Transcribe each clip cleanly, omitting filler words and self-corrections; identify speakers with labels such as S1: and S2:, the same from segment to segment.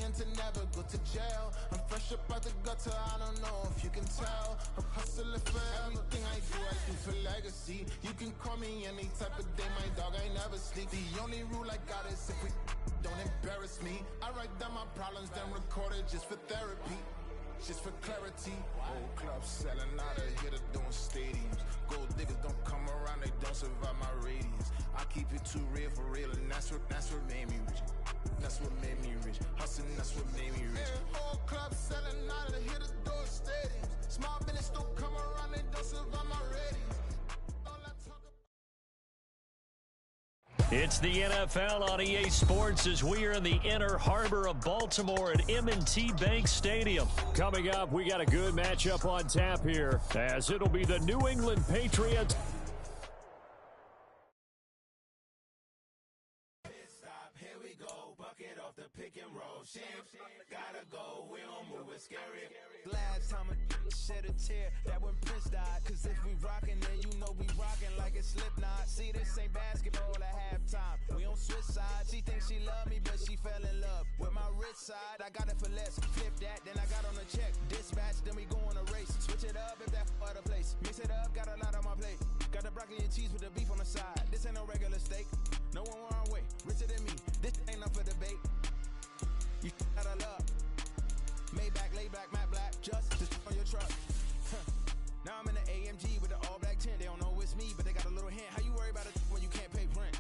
S1: and to never go to jail. I'm fresh up out the gutter, I don't know if you can tell. I'm hustling for everything I do for legacy. You can call me any type of day, my dog, I never sleep. The only rule I got is if we don't embarrass me. I write down my problems, then record it just for therapy. Just for clarity, old clubs selling out of here to doing stadiums. Gold diggers don't come around, they don't survive my radius. I keep it too real for real, and that's what made me rich. That's what made me rich. Hustling, that's what made me rich. Yeah, old clubs selling out of here to doing stadiums. Small business don't come around, they don't survive my radius.
S2: It's the NFL on EA Sports as we are in the inner harbor of Baltimore at M&T Bank Stadium. Coming up, we got a good matchup on tap here as it'll be the New England Patriots.
S3: Here we go, bucket off the pick and roll. Gotta go, we don't move it scary.
S4: Last time a shed a tear, that when Prince died. Cause if we rockin', then you know we rockin' like it's Slipknot. See, this ain't basketball at halftime. We on switch sides. She thinks she love me, but she fell in love with my rich side. I got it for less. Flip that, then I got on a check. Dispatch, then we go on a race. Switch it up if that other place. Mix it up, got a lot on my plate. Got the broccoli and cheese with the beef on the side. This ain't no regular steak. No one wrong way. Richer than me. This ain't up for debate. You got a love. Maybach, lay back, matte black. Just on your truck. Now I'm in the AMG with the all black tint. They don't know it's me, but they got a little hint. How you worry about it when you can't pay rent?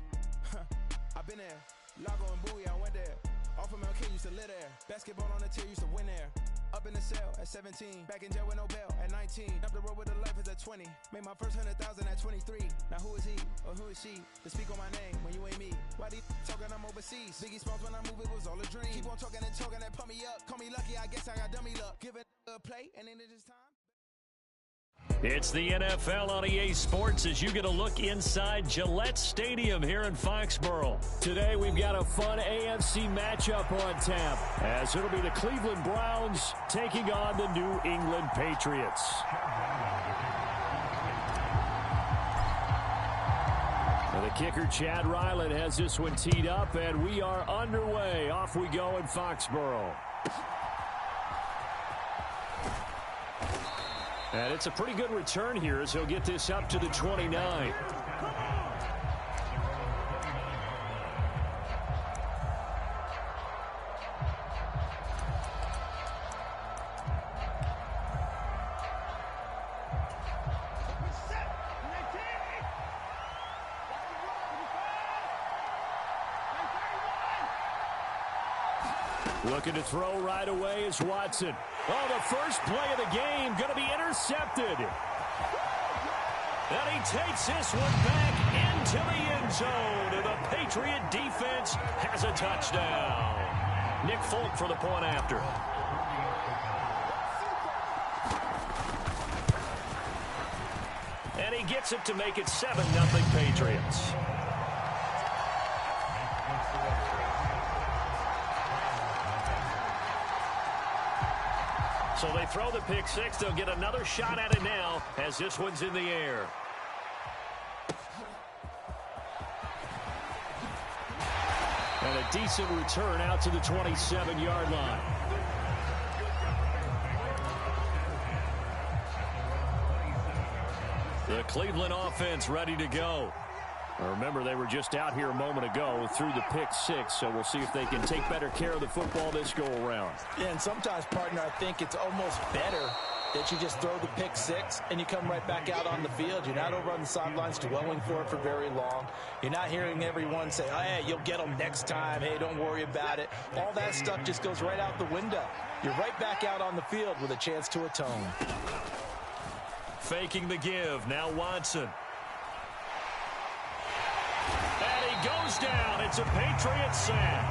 S4: I've been there. Lago and Bowie, I went there. Off of MLK, used to live there. Basketball on the tier, used to win there. Up in the cell at 17. Back in jail with no bail at 19. Up the road with a life is at 20. Made my first 100,000 at 23. Now who is he or who is she to speak on my name when you ain't me? Why these talking I'm overseas? Biggie Smalls when I move it was all a dream. Keep on talking and talking and pump me up. Call me lucky, I guess I got dummy luck. Give it a play and then it is time.
S2: It's the NFL on EA Sports as you get a look inside Gillette Stadium here in Foxborough. Today we've got a fun AFC matchup on tap as it'll be the Cleveland Browns taking on the New England Patriots. And the kicker, Chad Ryland, has this one teed up, and we are underway. Off we go in Foxborough. And it's a pretty good return here as he'll get this up to the 29. Looking to throw right away is Watson. Oh, the first play of the game going to be intercepted. And he takes this one back into the end zone. And the Patriot defense has a touchdown. Nick Folk for the point after. And he gets it to make it 7-0 Patriots. So they throw the pick six. They'll get another shot at it now as this one's in the air. And a decent return out to the 27-yard line. The Cleveland offense ready to go. Remember, they were just out here a moment ago through the pick six, so we'll see if they can take better care of the football this go-around.
S5: Yeah, and sometimes, partner, I think it's almost better that you just throw the pick six and you come right back out on the field. You're not over on the sidelines dwelling for it for very long. You're not hearing everyone say, oh, hey, you'll get them next time. Hey, don't worry about it. All that stuff just goes right out the window. You're right back out on the field with a chance to atone.
S2: Faking the give. Now Watson. Goes down. It's a Patriot sack.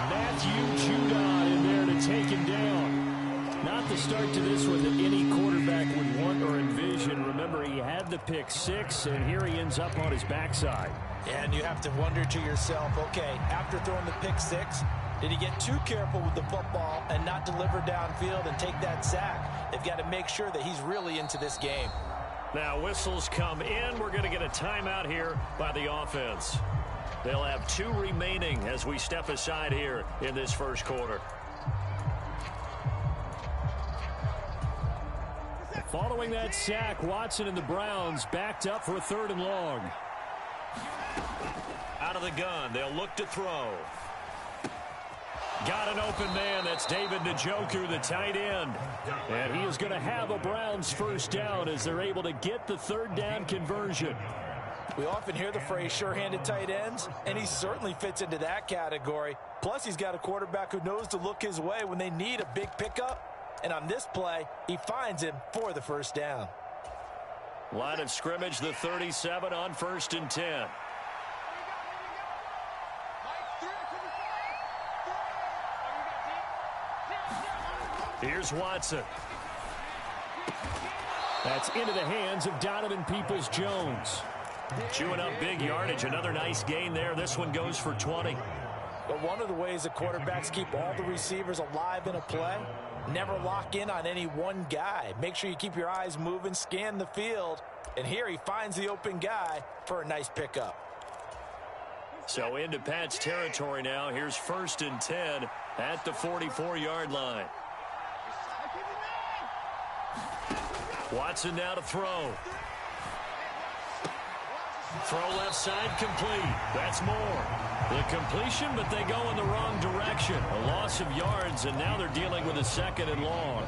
S2: Matthew Judon in there to take him down. Not the start to this one that any quarterback would want or envision. Remember, he had the pick six, and here he ends up on his backside.
S5: And you have to wonder to yourself, okay, after throwing the pick six, did he get too careful with the football and not deliver downfield and take that sack? They've got to make sure that he's really into this game.
S2: Now whistles come in. We're going to get a timeout here by the offense. They'll have 2 remaining as we step aside here in this first quarter. Following that sack, Watson and the Browns backed up for a 3rd and long. Out of the gun, they'll look to throw. Got an open man. That's David Njoku, the tight end. And he is going to have a Browns first down as they're able to get the 3rd down conversion.
S5: We often hear the phrase sure-handed tight ends, and he certainly fits into that category. Plus, he's got a quarterback who knows to look his way when they need a big pickup. And on this play, he finds him for the first down.
S2: Line of scrimmage, the 37 on 1st and 10. Here's Watson. That's into the hands of Donovan Peoples-Jones. Chewing up big yardage. Another nice gain there. This one goes for 20.
S5: But one of the ways that quarterbacks keep all the receivers alive in a play, never lock in on any one guy. Make sure you keep your eyes moving, scan the field, and here he finds the open guy for a nice pickup.
S2: So into Pat's territory now. Here's 1st and 10 at the 44-yard line. Watson now to throw. Throw left side complete. That's more. The completion, but they go in the wrong direction. A loss of yards, and now they're dealing with a 2nd and long.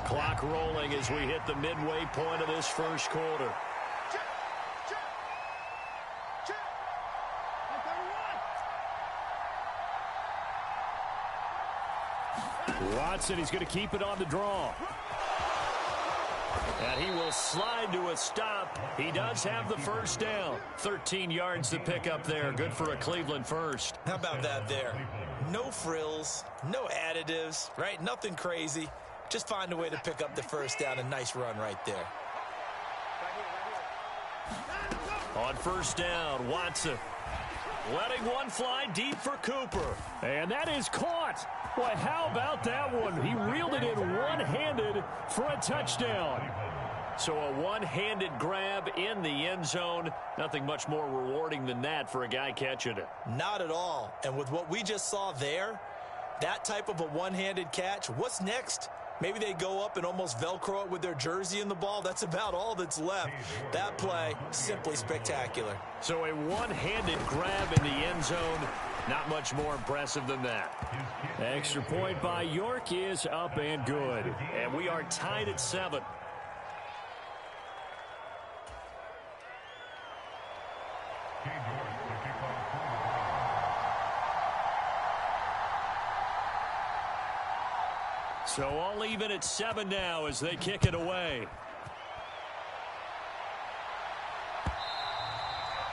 S2: Clock rolling as we hit the midway point of this first quarter. Watson, he's going to keep it on the draw. And he will slide to a stop. He does have the first down. 13 yards to pick up there. Good for a Cleveland first.
S5: How about that there? No frills, no additives, right? Nothing crazy. Just find a way to pick up the first down. A nice run right there.
S2: On first down, Watson letting one fly deep for Cooper. And that is caught. Boy, how about that one? He reeled it in one-handed for a touchdown. So a one-handed grab in the end zone. Nothing much more rewarding than that for a guy catching it.
S5: Not at all. And with what we just saw there, that type of a one-handed catch, what's next? Maybe they go up and almost Velcro it with their jersey in the ball. That's about all that's left. That play, simply spectacular.
S2: So a one-handed grab in the end zone. Not much more impressive than that. Extra point by York is up and good. And we are tied at 7. So all even at 7 now as they kick it away.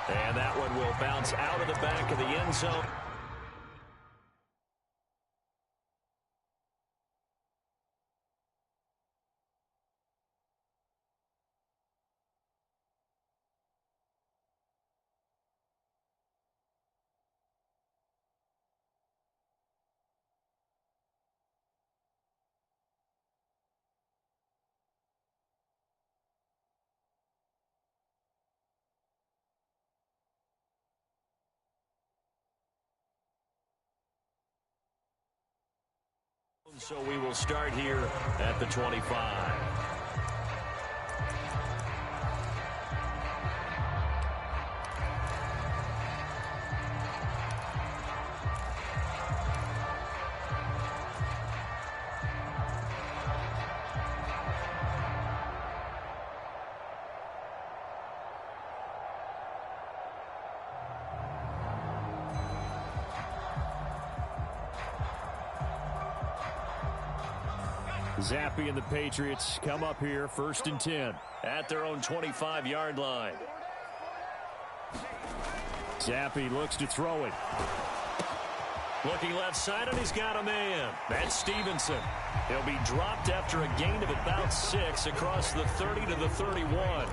S2: And that one will bounce out of the back of the end zone. So we will start here at the 25. Zappe and the Patriots come up here 1st and 10 at their own 25-yard line. Zappe looks to throw it. Looking left side, and he's got a man. That's Stevenson. He'll be dropped after a gain of about 6 across the 30 to the 31.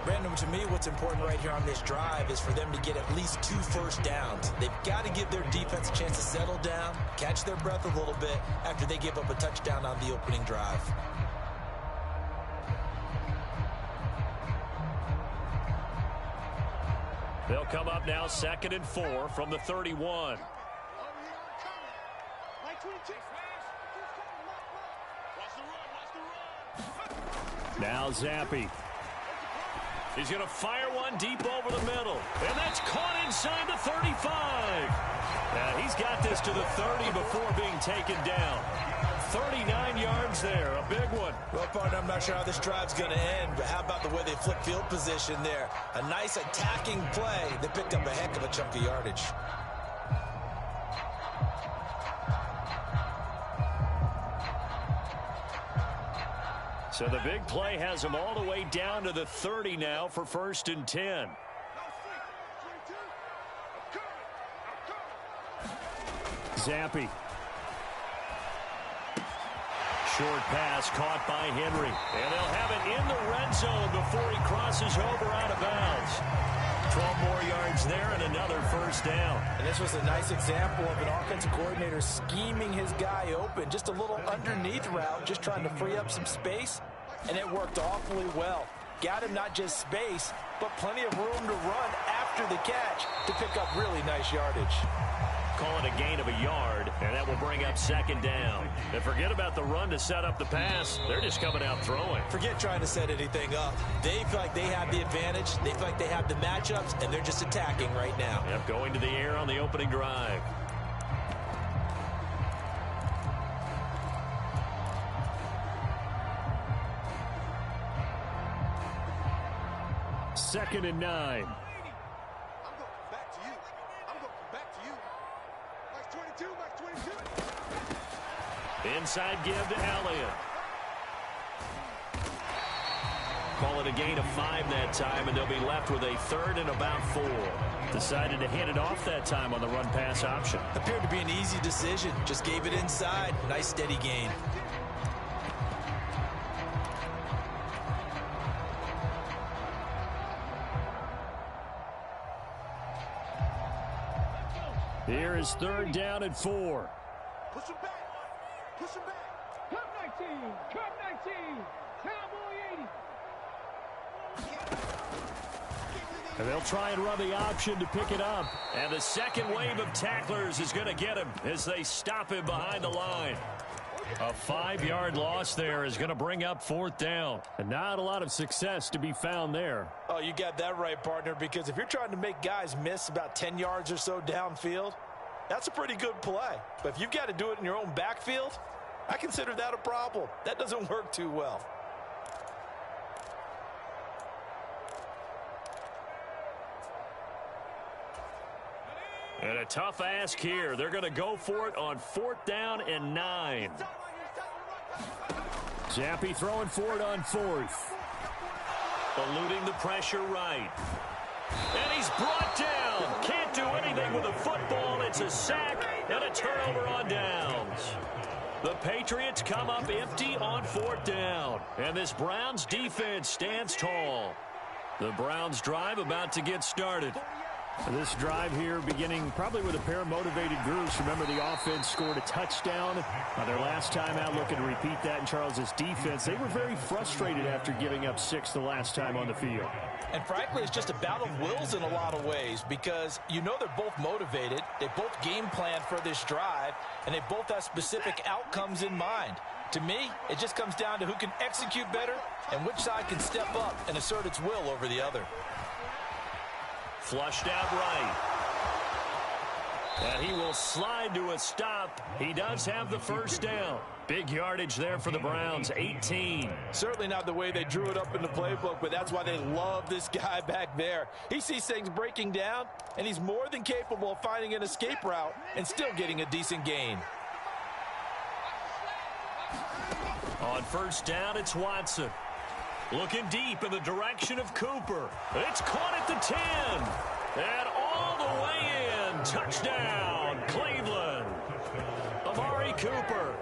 S5: Brandon, to me, what's important right here on this drive is for them to get at least 2 first downs. They've got to give their defense a chance to settle down, catch their breath a little bit after they give up a touchdown on the opening drive.
S2: They'll come up now 2nd and 4 from the 31. Now Zampi. He's going to fire one deep over the middle. And that's caught inside the 35. Now he's got this to the 30 before being taken down. 39 yards there, a big one.
S5: Well, partner, I'm not sure how this drive's going to end, but how about the way they flip field position there? A nice attacking play. They picked up a heck of a chunk of yardage.
S2: So the big play has them all the way down to the 30 now for 1st and 10. Zampi. Short pass caught by Henry. And they'll have it in the red zone before he crosses over out of bounds. 12 more yards there and another 1st down.
S5: And this was a nice example of an offensive coordinator scheming his guy open. Just a little underneath route, just trying to free up some space. And it worked awfully well. Got him not just space, but plenty of room to run after the catch to pick up really nice yardage.
S2: Call it a gain of a yard, and that will bring up 2nd down. And forget about the run to set up the pass. They're just coming out throwing.
S5: Forget trying to set anything up. They feel like they have the advantage. They feel like they have the matchups, and they're just attacking right now.
S2: Yep, going to the air on the opening drive. Second and 9. Inside give to Elliott. Call it a gain of 5 that time, and they'll be left with a 3rd and about 4. Decided to hand it off that time on the run-pass option.
S5: Appeared to be an easy decision. Just gave it inside. Nice steady gain.
S2: Here is 3rd down and 4.
S6: Push him back. Push him back. Cut 19. Cut 19. Cowboy 80.
S2: And they'll try and run the option to pick it up. And the second wave of tacklers is going to get him as they stop him behind the line. A 5-yard loss there is going to bring up 4th down. And not a lot of success to be found there.
S5: Oh, you got that right, partner, because if you're trying to make guys miss about 10 yards or so downfield, that's a pretty good play. But if you've got to do it in your own backfield, I consider that a problem. That doesn't work too well.
S2: And a tough ask here. They're going to go for it on 4th down and 9. Zampi throwing for it on 4th. Eluding the pressure right. And he's brought down. Can't do anything with a football. It's a sack and a turnover on downs. The Patriots come up empty on 4th down. And this Browns defense stands tall. The Browns drive about to get started. This drive here beginning probably with a pair of motivated groups. Remember, the offense scored a touchdown their last time out, looking to repeat that in Charles's defense. They were very frustrated after giving up 6 the last time on the field.
S5: And frankly, it's just a battle of wills in a lot of ways because you know they're both motivated. They both game plan for this drive, and they both have specific outcomes in mind. To me, it just comes down to who can execute better and which side can step up and assert its will over the other.
S2: Flushed out right. And he will slide to a stop. He does have the 1st down. Big yardage there for the Browns, 18.
S5: Certainly not the way they drew it up in the playbook, but that's why they love this guy back there. He sees things breaking down, and he's more than capable of finding an escape route and still getting a decent gain.
S2: On 1st down, it's Watson. Looking deep in the direction of Cooper. It's caught at the 10. And all the way in. Touchdown, Cleveland. Amari Cooper.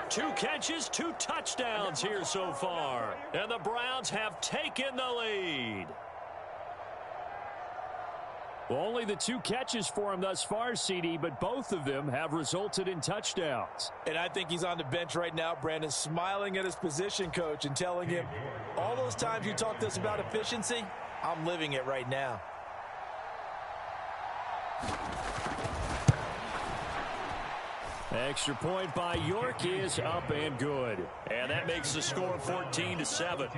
S2: 2 catches, 2 touchdowns here so far. And the Browns have taken the lead. Well, only the 2 catches for him thus far, CD, but both of them have resulted in touchdowns.
S5: And I think he's on the bench right now, Brandon, smiling at his position coach and telling him, all those times you talked to us about efficiency, I'm living it right now.
S2: Extra point by York is up and good. And that makes the score 14-7.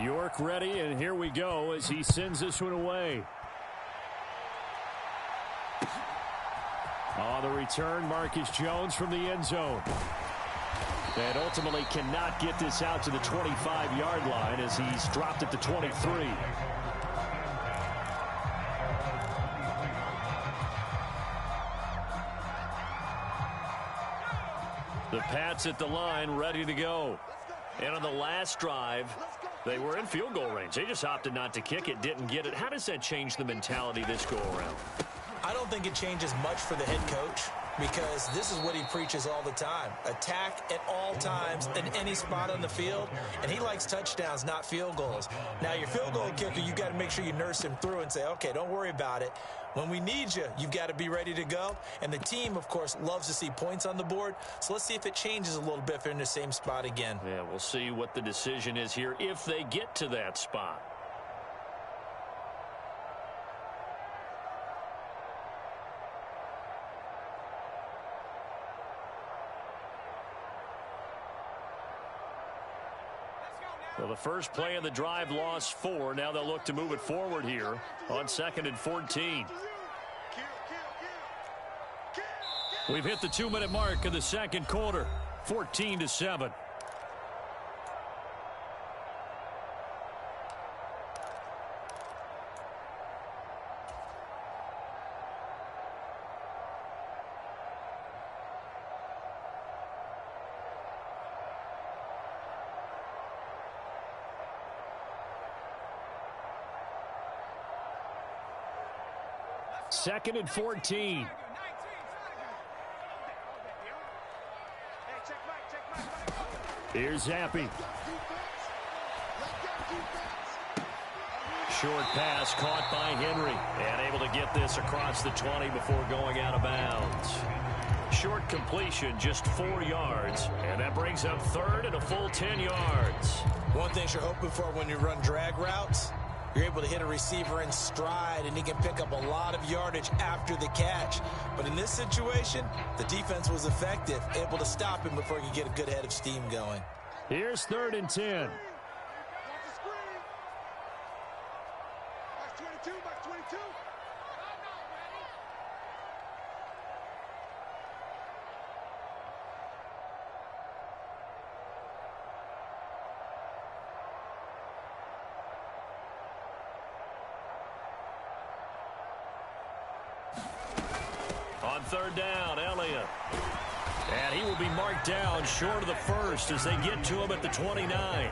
S2: York ready, and here we go as he sends this one away. On the return, Marcus Jones from the end zone. And ultimately cannot get this out to the 25-yard line as he's dropped at the 23. The Pats at the line, ready to go. And on the last drive, they were in field goal range. They just opted not to kick it, didn't get it. How does that change the mentality this go-around?
S5: I don't think it changes much for the head coach because this is what he preaches all the time. Attack at all times in any spot on the field, and he likes touchdowns, not field goals. Now, your field goal kicker, you've got to make sure you nurse him through and say, okay, don't worry about it. When we need you, you've got to be ready to go. And the team, of course, loves to see points on the board. So let's see if it changes a little bit if they're in the same spot again.
S2: Yeah, we'll see what the decision is here if they get to that spot. Well, the first play of the drive lost 4. Now they'll look to move it forward here on 2nd and 14. We've hit the 2-minute mark of the second quarter, 14-7. Second and 14. Here's Zappy. Short pass caught by Henry and able to get this across the 20 before going out of bounds. Short completion, just 4 yards, and that brings up third and a full 10 yards.
S5: One thing you're hoping for when you run drag routes, you're able to hit a receiver in stride, and he can pick up a lot of yardage after the catch. But in this situation, the defense was effective, able to stop him before he could get a good head of steam going.
S2: Here's 3rd and 10. On 3rd down, Elliott. And he will be marked down short of the first as they get to him at the 29.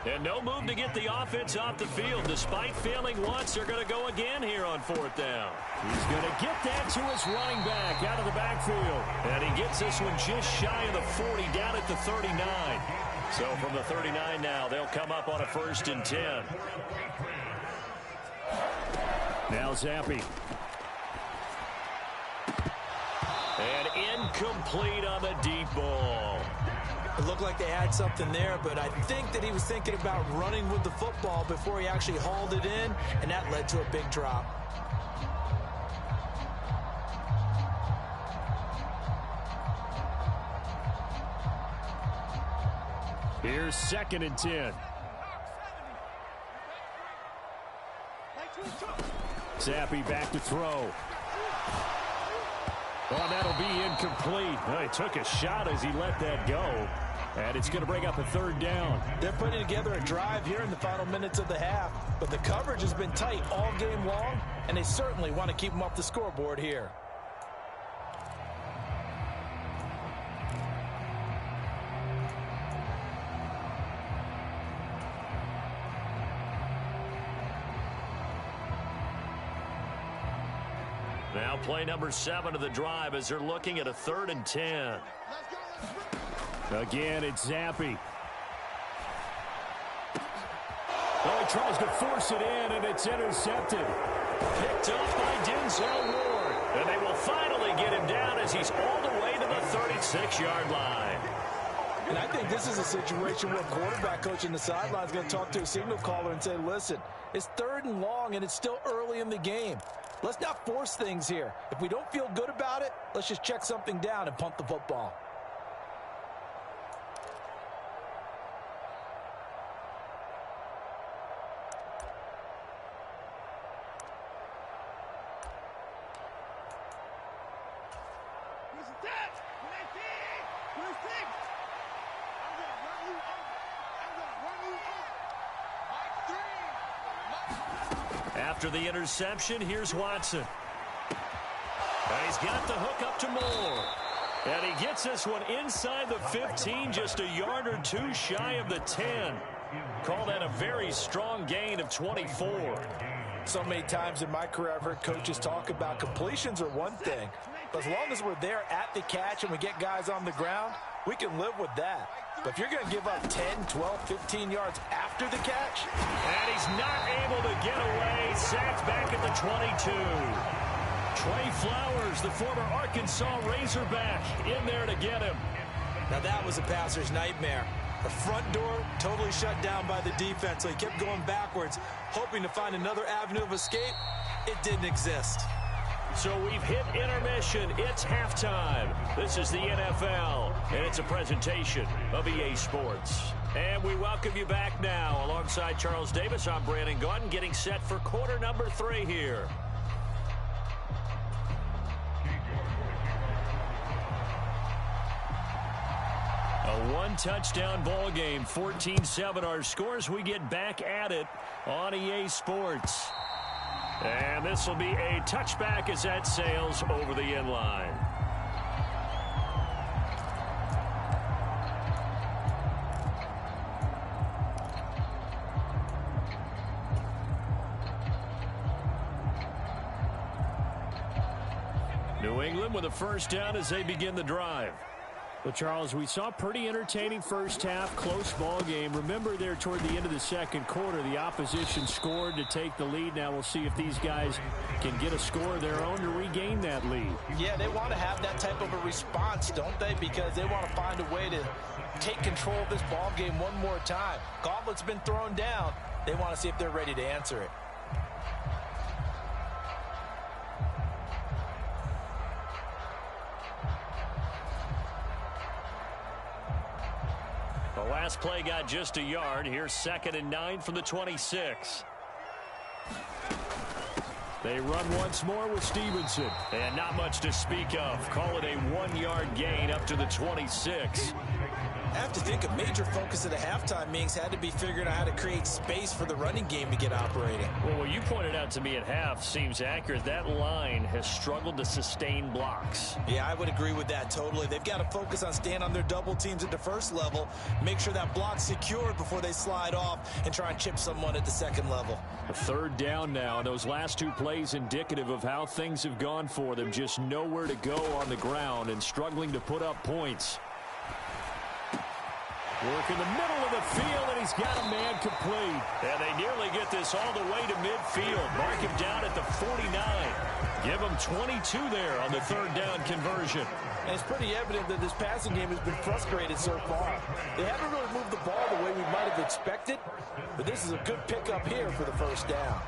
S2: And no move to get the offense off the field. Despite failing once, they're going to go again here on 4th down. He's going to get that to his running back out of the backfield. And he gets this one just shy of the 40 down at the 39. So from the 39 now, they'll come up on a 1st and 10. Now Zappy. And incomplete on the deep ball.
S5: It looked like they had something there, but I think that he was thinking about running with the football before he actually hauled it in, and that led to a big drop.
S2: Here's 2nd and 10. Zappy back to throw. Well, that'll be incomplete. Well, he took a shot as he let that go. And it's going to bring up a 3rd down.
S5: They're putting together a drive here in the final minutes of the half. But the coverage has been tight all game long, and they certainly want to keep them off the scoreboard here.
S2: Now play number 7 of the drive as they're looking at a 3rd and 10. Again, it's Zappi. Oh, he tries to force it in, and it's intercepted. Picked up by Denzel Ward. And they will finally get him down as he's all the way to the 36-yard line.
S5: And I think this is a situation where a quarterback coach in the sideline is going to talk to a signal caller and say, listen, it's 3rd and long, and it's still early in the game. Let's not force things here. If we don't feel good about it, let's just check something down and punt the football.
S2: After the interception, here's Watson. And he's got the hook up to Moore. And he gets this one inside the 15, just a yard or two shy of the 10. Call that a very strong gain of 24.
S5: So many times in my career, I've heard coaches talk about completions are one thing. But as long as we're there at the catch and we get guys on the ground, we can live with that. But if you're going to give up 10, 12, 15 yards after the catch.
S2: And he's not able to get away. Sacked back at the 22. Trey Flowers, the former Arkansas Razorback, in there to get him.
S5: Now that was a passer's nightmare. The front door totally shut down by the defense, so he kept going backwards, hoping to find another avenue of escape. It didn't exist.
S2: So we've hit intermission. It's halftime. This is the NFL, and it's a presentation of EA Sports. And we welcome you back now. Alongside Charles Davis, I'm Brandon Gaudin, getting set for quarter number 3 here. A one-touchdown ball game, 14-7 our scores. We get back at it on EA Sports. And this will be a touchback as that sails over the end line. New England with a first down as they begin the drive. Well, Charles, we saw pretty entertaining first half, close ball game. Remember there toward the end of the second quarter, the opposition scored to take the lead. Now we'll see if these guys can get a score of their own to regain that lead.
S5: Yeah, they want to have that type of a response, don't they? Because they want to find a way to take control of this ball game one more time. Gauntlet's been thrown down. They want to see if they're ready to answer it.
S2: The last play got just a yard. Here's 2nd and 9 from the 26. They run once more with Stevenson. And not much to speak of. Call it a 1-yard gain up to the 26.
S5: I have to think a major focus of the halftime meetings had to be figuring out how to create space for the running game to get operating.
S2: Well, what you pointed out to me at half seems accurate. That line has struggled to sustain blocks.
S5: Yeah, I would agree with that totally. They've got to focus on staying on their double teams at the first level, make sure that block's secured before they slide off and try and chip someone at the second level.
S2: A 3rd down now. Those last 2 plays indicative of how things have gone for them. Just nowhere to go on the ground and struggling to put up points. Work in the middle of the field, and he's got a man complete. And they nearly get this all the way to midfield. Mark him down at the 49. Give him 22 there on the 3rd down conversion.
S5: And it's pretty evident that this passing game has been frustrated so far. They haven't really moved the ball the way we might have expected, but this is a good pickup here for the first down.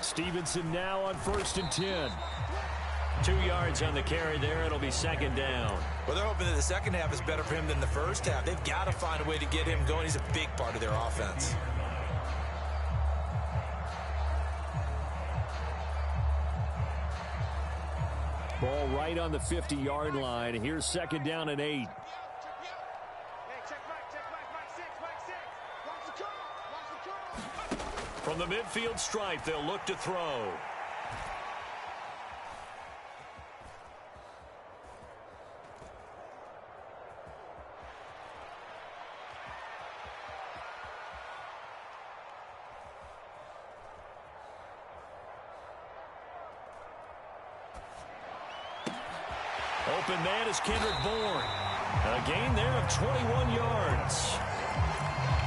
S2: Stevenson now on 1st and 10. 2 yards on the carry there. It'll be 2nd down.
S5: Well, they're hoping that the second half is better for him than the first half. They've got to find a way to get him going. He's a big part of their offense.
S2: Ball right on the 50-yard line. Here's 2nd down and 8. From the midfield stripe, they'll look to throw. Open man is Kendrick Bourne. A gain there of 21 yards.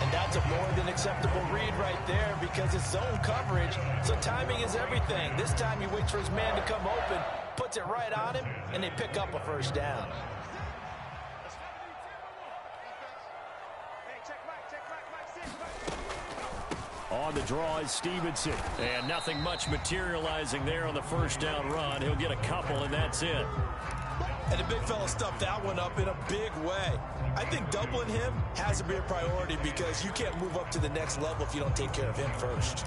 S5: And that's a more than acceptable read right there because it's zone coverage, so timing is everything. This time he waits for his man to come open, puts it right on him, and they pick up a 1st down.
S2: On the draw is Stevenson. And nothing much materializing there on the 1st down run. He'll get a couple, and that's it.
S5: And the big fella stuffed that one up in a big way. I think doubling him has to be a priority because you can't move up to the next level if you don't take care of him first.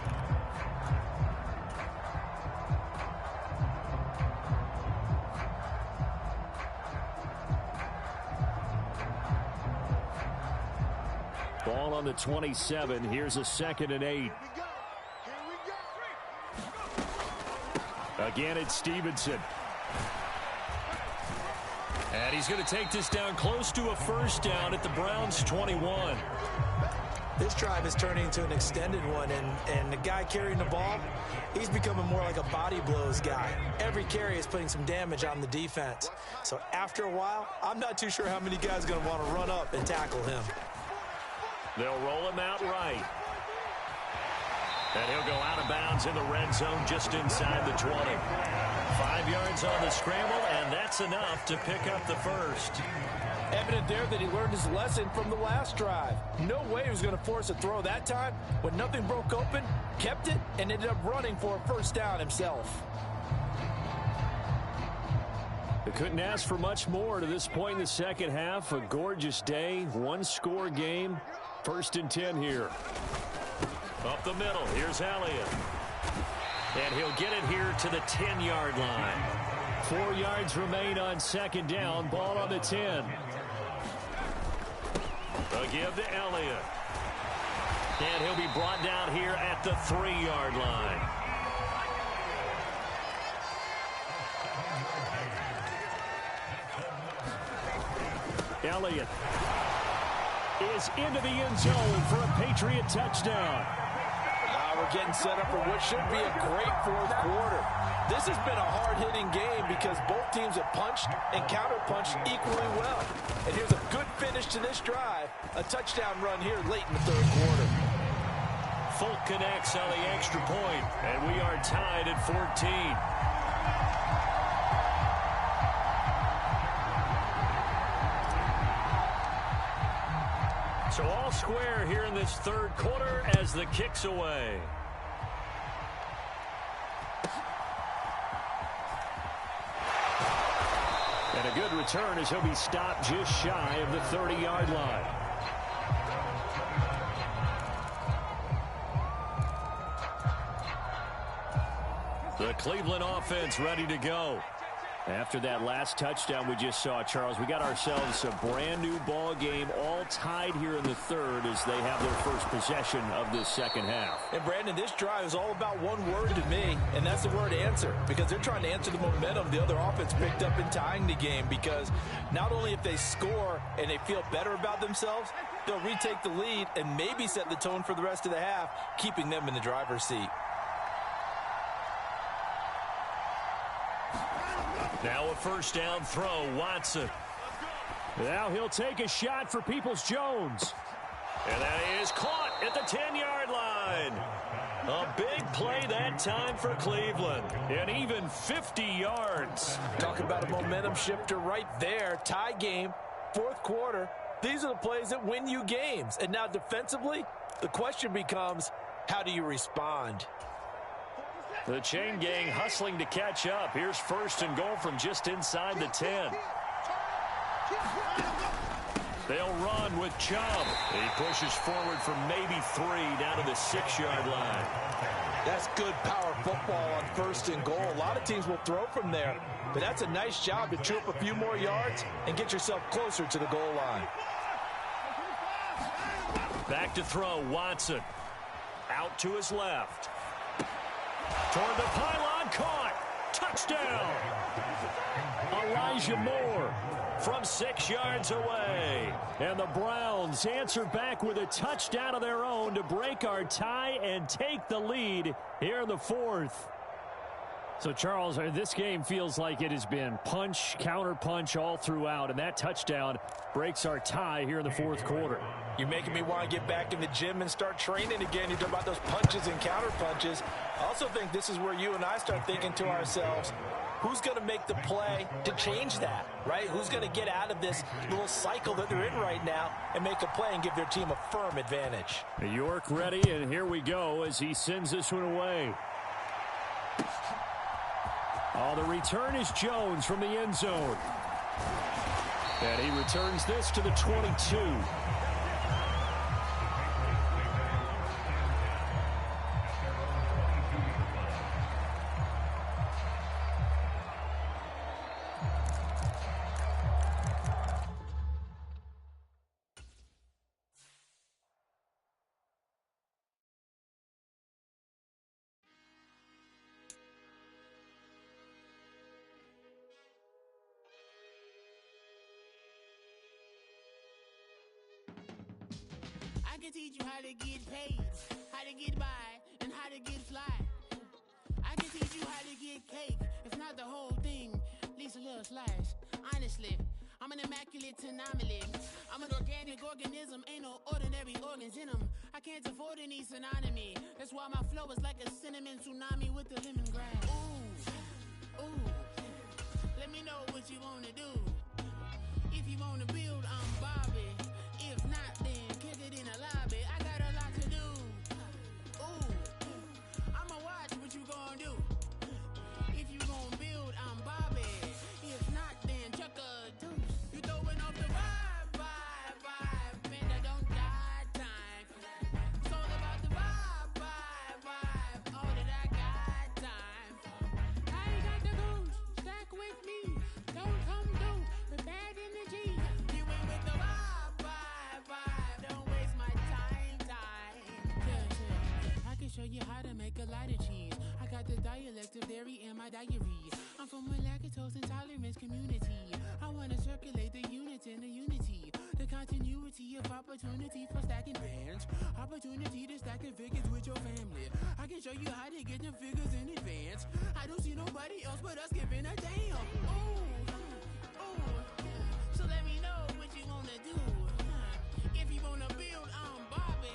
S2: Ball on the 27. Here's a 2nd and 8. Again, it's Stevenson. And he's going to take this down close to a 1st down at the Browns' 21.
S5: This drive is turning into an extended one, and the guy carrying the ball, he's becoming more like a body blows guy. Every carry is putting some damage on the defense. So after a while, I'm not too sure how many guys are going to want to run up and tackle him.
S2: They'll roll him out right. And he'll go out of bounds in the red zone just inside the 20. 5 yards on the scramble, and that's enough to pick up the 1st.
S5: Evident there that he learned his lesson from the last drive. No way he was going to force a throw that time. When nothing broke open, kept it, and ended up running for a 1st down himself.
S2: They couldn't ask for much more to this point in the 2nd half. A gorgeous day, 1-score game. 1st and 10 here. Up the middle, here's Elliott. And he'll get it here to the 10-yard line. 4 yards remain on 2nd down. Ball on the 10. A give to Elliott. And he'll be brought down here at the 3-yard line. Elliott is into the end zone for a Patriot touchdown.
S5: We're getting set up for what should be a great 4th quarter. This has been a hard-hitting game because both teams have punched and counter-punched equally well. And here's a good finish to this drive. A touchdown run here late in the 3rd quarter.
S2: Folk connects on the extra point, and we are tied at 14. So all square here in this 3rd quarter as the kick's away. And a good return as he'll be stopped just shy of the 30-yard line. The Cleveland offense ready to go. After that last touchdown we just saw, Charles, we got ourselves a brand new ball game, all tied here in the 3rd as they have their first possession of this 2nd half.
S5: And Brandon, this drive is all about one word to me, and that's the word answer, because they're trying to answer the momentum the other offense picked up in tying the game, because not only if they score and they feel better about themselves, they'll retake the lead and maybe set the tone for the rest of the half, keeping them in the driver's seat.
S2: Now a 1st down throw, Watson. Now he'll take a shot for Peoples-Jones. And that is caught at the 10-yard line. A big play that time for Cleveland. And even 50 yards.
S5: Talk about a momentum shifter right there. Tie game, 4th quarter. These are the plays that win you games. And now defensively, the question becomes, how do you respond?
S2: The chain gang hustling to catch up. Here's 1st and goal from just inside the 10. They'll run with Chubb. He pushes forward for maybe 3 down to the 6-yard line.
S5: That's good power football on 1st and goal. A lot of teams will throw from there, but that's a nice job to chew up a few more yards and get yourself closer to the goal line.
S2: Back to throw, Watson. Out to his left. Toward the pylon, caught. Touchdown. Elijah Moore from 6 yards away. And the Browns answer back with a touchdown of their own to break our tie and take the lead here in the 4th. So, Charles, this game feels like it has been punch, counter-punch all throughout, and that touchdown breaks our tie here in the 4th quarter.
S5: You're making me want to get back in the gym and start training again. You talk about those punches and counter-punches. I also think this is where you and I start thinking to ourselves, who's going to make the play to change that, right? Who's going to get out of this little cycle that they're in right now and make a play and give their team a firm advantage?
S2: York ready, and here we go as he sends this one away. Oh, the return is Jones from the end zone. And he returns this to the 22.
S7: I can teach you how to get paid, how to get by, and how to get fly. I can teach you how to get cake, if not the whole thing, at least a little slice. Honestly, I'm an immaculate anomaly. I'm an organic organism, ain't no ordinary organs in them. I can't afford any synonymy. That's why my flow is like a cinnamon tsunami with the lemongrass. Ooh, ooh, let me know what you wanna do. If you wanna build, I'm Bobby. If not, then kick it in the lobby. I got a lot to do. Ooh, I'ma watch what you gon' do. If you gon' build, I'm Bobby. If not, then chuck a deuce. You throwing off the vibe, and I don't got time. It's all about the vibe, all that I got time. I ain't got the goose, stack with me. Don't come through with bad energy. You ain't with the vibe, don't waste my time. Yeah. I can show you how to make a lot of cheese. I got the dialect of dairy in my diary. I'm from a lactose intolerance community. I wanna circulate the units in the unity. The continuity of opportunity for stacking bands. Opportunity to stack the figures with your family. I can show you how to get the figures in advance. I don't see nobody else but us giving a damn. Ooh, so let me know what you wanna do. If you wanna build, I'm Bobby.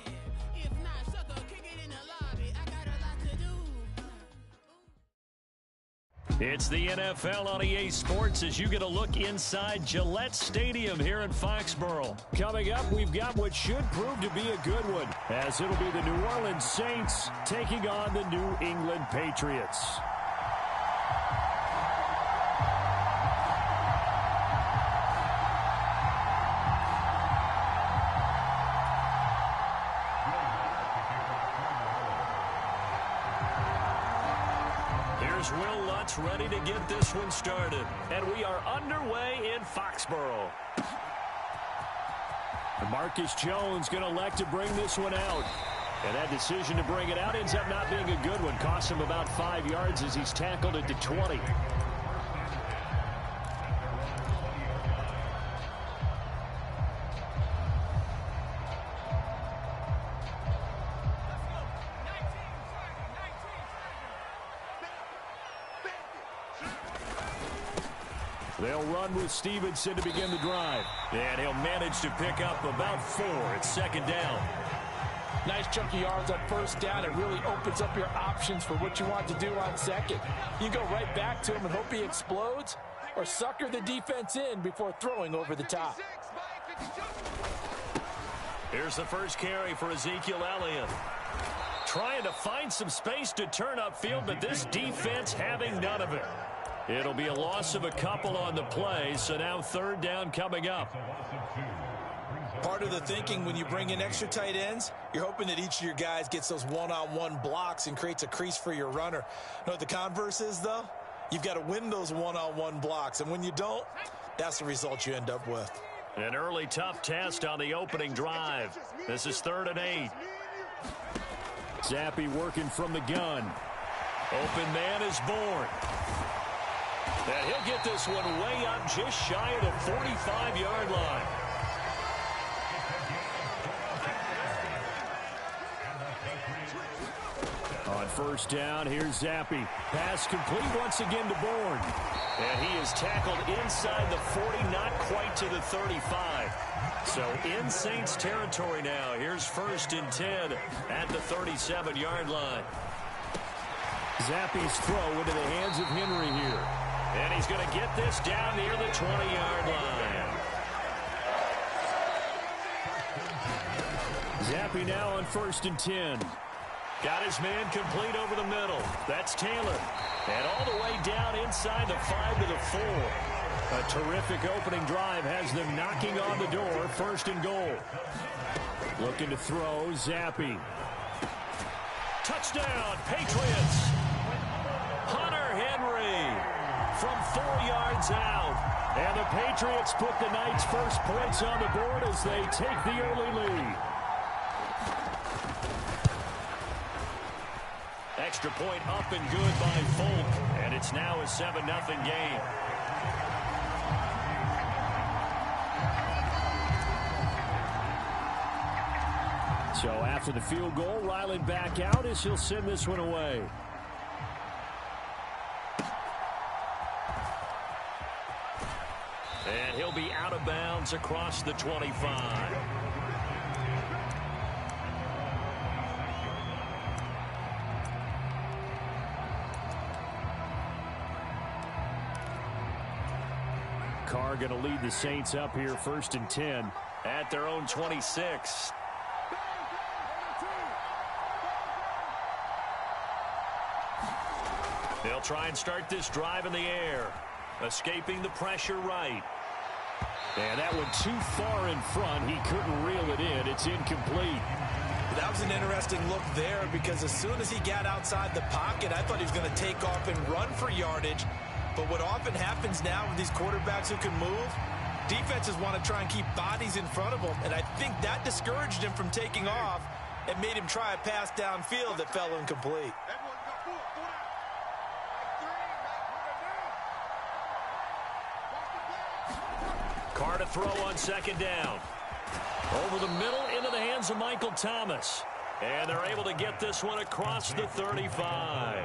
S7: If not, sucker, kick it in the lobby. I got a lot to do.
S2: It's the NFL on EA Sports as you get a look inside Gillette Stadium here in Foxborough. Coming up, we've got what should prove to be a good one, as it'll be the New Orleans Saints taking on the New England Patriots. Here's Will Lutz ready to get this one started. And we are underway in Foxborough. And Marcus Jones going to elect to bring this one out. And that decision to bring it out ends up not being a good one. Cost him about 5 yards as he's tackled at the 20. They'll run with Stevenson to begin the drive. And he'll manage to pick up about 4 at second down.
S5: Nice chunky yards on first down. It really opens up your options for what you want to do on second. You go right back to him and hope he explodes, or sucker the defense in before throwing over the top.
S2: Here's the first carry for Ezekiel Elliott. Trying to find some space to turn upfield, but this defense having none of it. It'll be a loss of a couple on the play, so now third down coming up.
S5: Part of the thinking when you bring in extra tight ends, you're hoping that each of your guys gets those one-on-one blocks and creates a crease for your runner. You know what the converse is, though? You've got to win those one-on-one blocks, and when you don't, that's the result you end up with.
S2: An early tough test on the opening drive. This is 3rd and 8. Zappi working from the gun. Open man is born. And he'll get this one way up just shy of the 45-yard line. On 1st down, here's Zappi. Pass complete once again to Bourne. And he is tackled inside the 40, not quite to the 35. So in Saints territory now. Here's 1st and 10 at the 37-yard line. Zappi's throw into the hands of Henry here. And he's going to get this down near the 20-yard line. Zappi now on 1st and 10. Got his man complete over the middle. That's Taylor. And all the way down inside the 5 to the 4. A terrific opening drive has them knocking on the door. 1st and goal. Looking to throw, Zappi. Touchdown, Patriots. Hunter Henry from 4 yards out. And the Patriots put the night's first points on the board as they take the early lead. Extra point up and good by Folk. And it's now a 7-0 game. So after the field goal, Ryland back out as he'll send this one away. And he'll be out of bounds across the 25. Carr going to lead the Saints up here 1st and 10 at their own 26. They'll try and start this drive in the air. Escaping the pressure right. And that one too far in front. He couldn't reel it in. It's incomplete.
S5: That was an interesting look there because as soon as he got outside the pocket, I thought he was going to take off and run for yardage. But what often happens now with these quarterbacks who can move, defenses want to try and keep bodies in front of them. And I think that discouraged him from taking off and made him try a pass downfield that fell incomplete.
S2: Carr to throw on 2nd down. Over the middle into the hands of Michael Thomas. And they're able to get this one across the 35.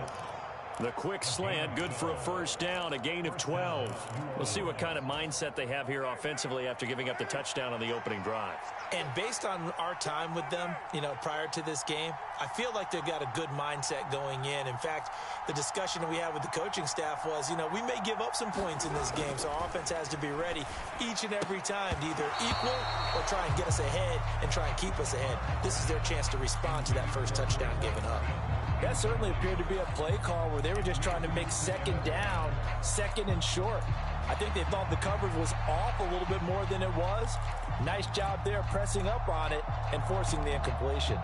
S2: The quick slant, good for a 1st down, a gain of 12. We'll see what kind of mindset they have here offensively after giving up the touchdown on the opening drive.
S5: And based on our time with them, prior to this game, I feel like they've got a good mindset going in. In fact, the discussion that we had with the coaching staff was, we may give up some points in this game, so our offense has to be ready each and every time to either equal or try and get us ahead and try and keep us ahead. This is their chance to respond to that first touchdown given up.
S8: That certainly appeared to be a play call where they were just trying to make 2nd down, 2nd and short. I think they thought the coverage was off a little bit more than it was. Nice job there pressing up on it and forcing the incompletion.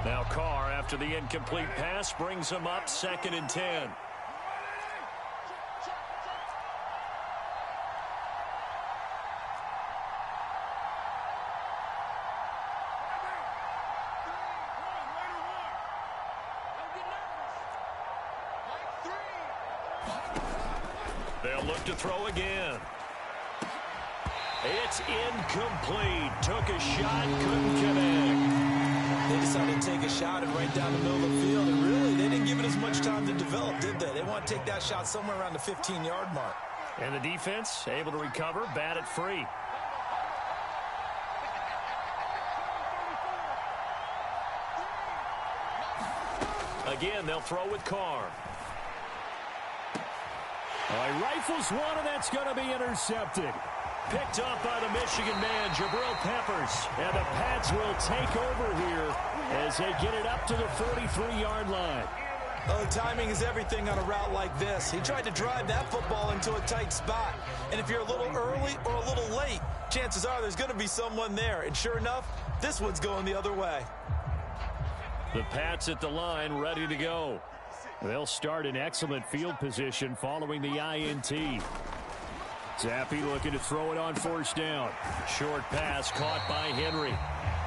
S2: Now Carr, after the incomplete pass, brings him up 2nd and 10. They'll look to throw again. It's incomplete. Took a shot, couldn't connect.
S5: They decided to take a shot and right down the middle of the field. And really, they didn't give it as much time to develop, did they? They want to take that shot somewhere around the 15-yard mark.
S2: And the defense able to recover, bat it free. Again, they'll throw with Carr. He rifles one, and that's going to be intercepted. Picked up by the Michigan man, Jabril Peppers. And the Pats will take over here as they get it up to the 43-yard line.
S5: Oh, timing is everything on a route like this. He tried to drive that football into a tight spot. And if you're a little early or a little late, chances are there's going to be someone there. And sure enough, this one's going the other way.
S2: The Pats at the line, ready to go. They'll start in excellent field position following the INT. Zappi looking to throw it on first down. Short pass caught by Henry.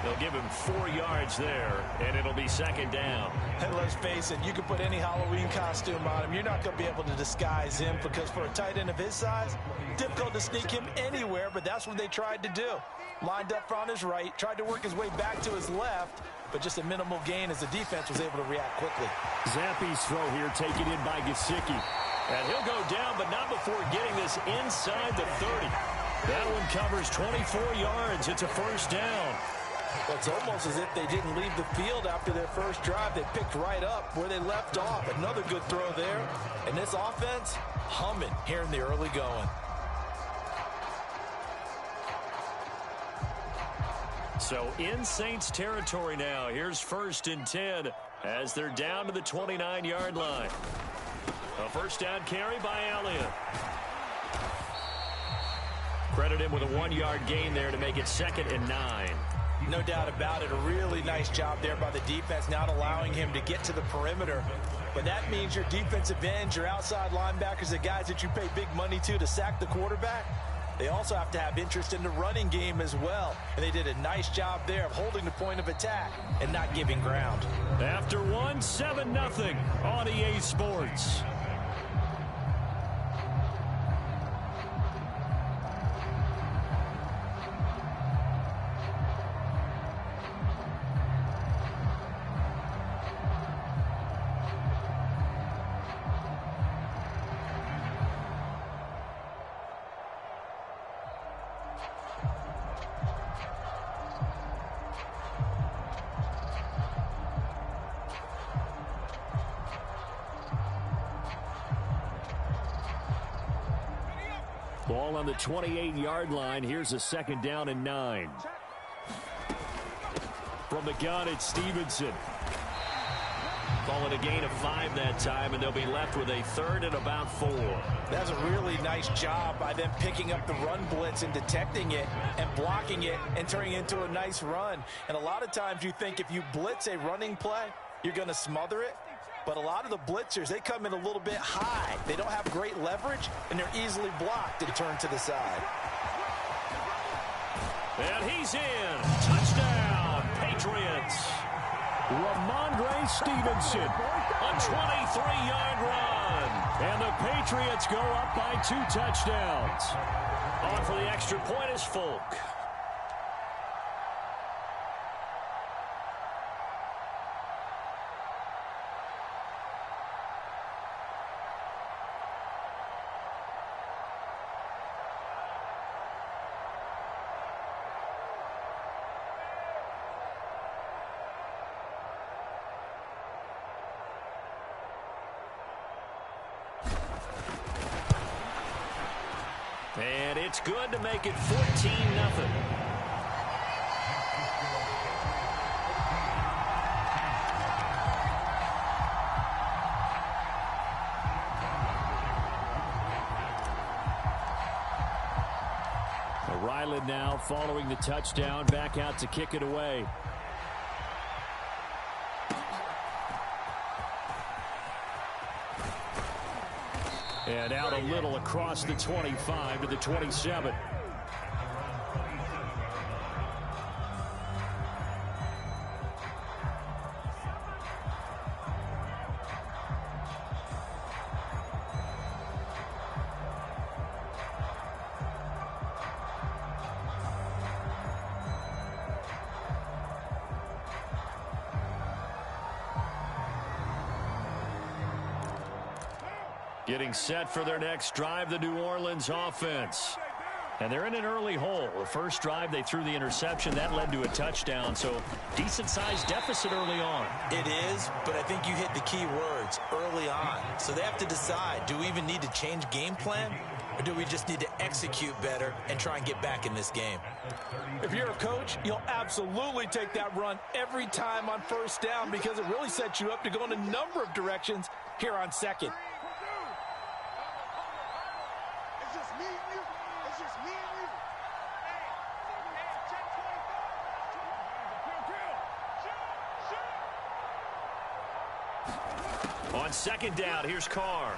S2: They'll give him 4 yards there, and it'll be second down.
S5: And let's face it, you can put any Halloween costume on him. You're not going to be able to disguise him because for a tight end of his size, difficult to sneak him anywhere, but that's what they tried to do. Lined up on his right, tried to work his way back to his left, but just a minimal gain as the defense was able to react quickly.
S2: Zappi's throw here taken in by Gesicki. And he'll go down, but not before getting this inside the 30. That one covers 24 yards. It's a first down.
S5: Well, it's almost as if they didn't leave the field after their first drive. They picked right up where they left off. Another good throw there. And this offense, humming here in the early going.
S2: So in Saints territory now. Here's 1st and 10 as they're down to the 29-yard line. A first down carry by Elliott. Credit him with a 1-yard gain there to make it 2nd and 9.
S5: No doubt about it. A really nice job there by the defense, not allowing him to get to the perimeter. But that means your defensive ends, your outside linebackers, the guys that you pay big money to sack the quarterback, they also have to have interest in the running game as well. And they did a nice job there of holding the point of attack and not giving ground.
S2: After 1, 7-0 on EA Sports. Ball on the 28-yard line. Here's a 2nd down and 9. From the gun, it's Stevenson. Call it a gain of 5 that time, and they'll be left with a 3rd and about 4.
S5: That's a really nice job by them picking up the run blitz and detecting it and blocking it and turning it into a nice run. And a lot of times you think if you blitz a running play, you're going to smother it. But a lot of the blitzers, they come in a little bit high. They don't have great leverage, and they're easily blocked and turned to the side.
S2: And he's in. Touchdown, Patriots. Ramondre Stevenson, a 23-yard run. And the Patriots go up by 2 touchdowns. On for the extra point is Folk. And it's good to make it 14-0. Ryland now following the touchdown, back out to kick it away. And out a little across the 25 to the 27. Getting set for their next drive, the New Orleans offense. And they're in an early hole. The first drive, they threw the interception. That led to a touchdown, so decent-sized deficit early on.
S5: It is, but I think you hit the key words, early on. So they have to decide, do we even need to change game plan? or do we just need to execute better and try and get back in this game?
S8: If you're a coach, you'll absolutely take that run every time on first down because it really sets you up to go in a number of directions here on second.
S6: It's just me and you. It's just me and you. Hey, check 25.
S2: On second down, here's Carr.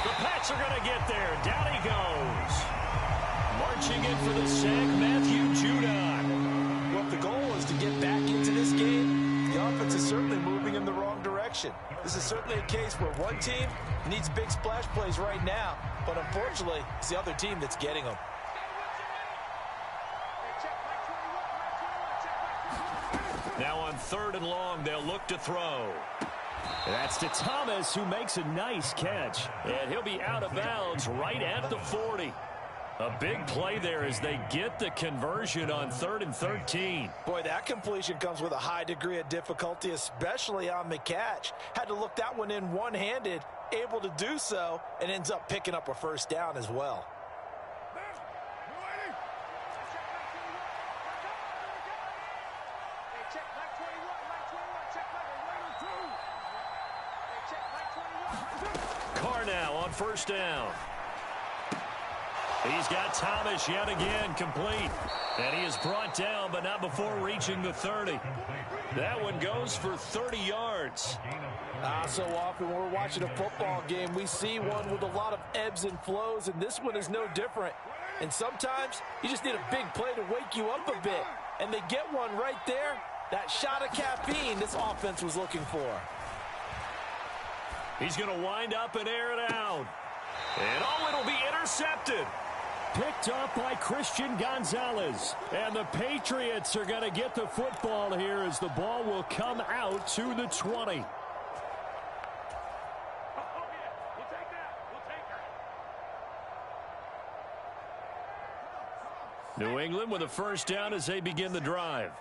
S2: The Pats are going to get there. Down he goes. Marching in for the sack, Matthew Judon.
S8: Well, if the goal is to get back into this game, the offense is certainly moving in the wrong direction. This is certainly a case where one team needs big splash plays right now, but unfortunately, it's the other team that's getting them.
S2: Now on 3rd and long, they'll look to throw. That's to Thomas, who makes a nice catch. And he'll be out of bounds right at the 40. A big play there as they get the conversion on 3rd and 13.
S8: Boy, that completion comes with a high degree of difficulty, especially on the catch. Had to look that one in one-handed, able to do so, and ends up picking up a first down as well.
S2: Carr now on first down. He's got Thomas yet again complete. And he is brought down, but not before reaching the 30. That one goes for 30 yards.
S8: So often when we're watching a football game, we see one with a lot of ebbs and flows, and this one is no different. And sometimes you just need a big play to wake you up a bit. And they get one right there. That shot of caffeine this offense was looking for.
S2: He's going to wind up and air it out. And it'll be intercepted. Picked up by Christian Gonzalez. And the Patriots are going to get the football here as the ball will come out to the 20. New England with a first down as they begin the drive.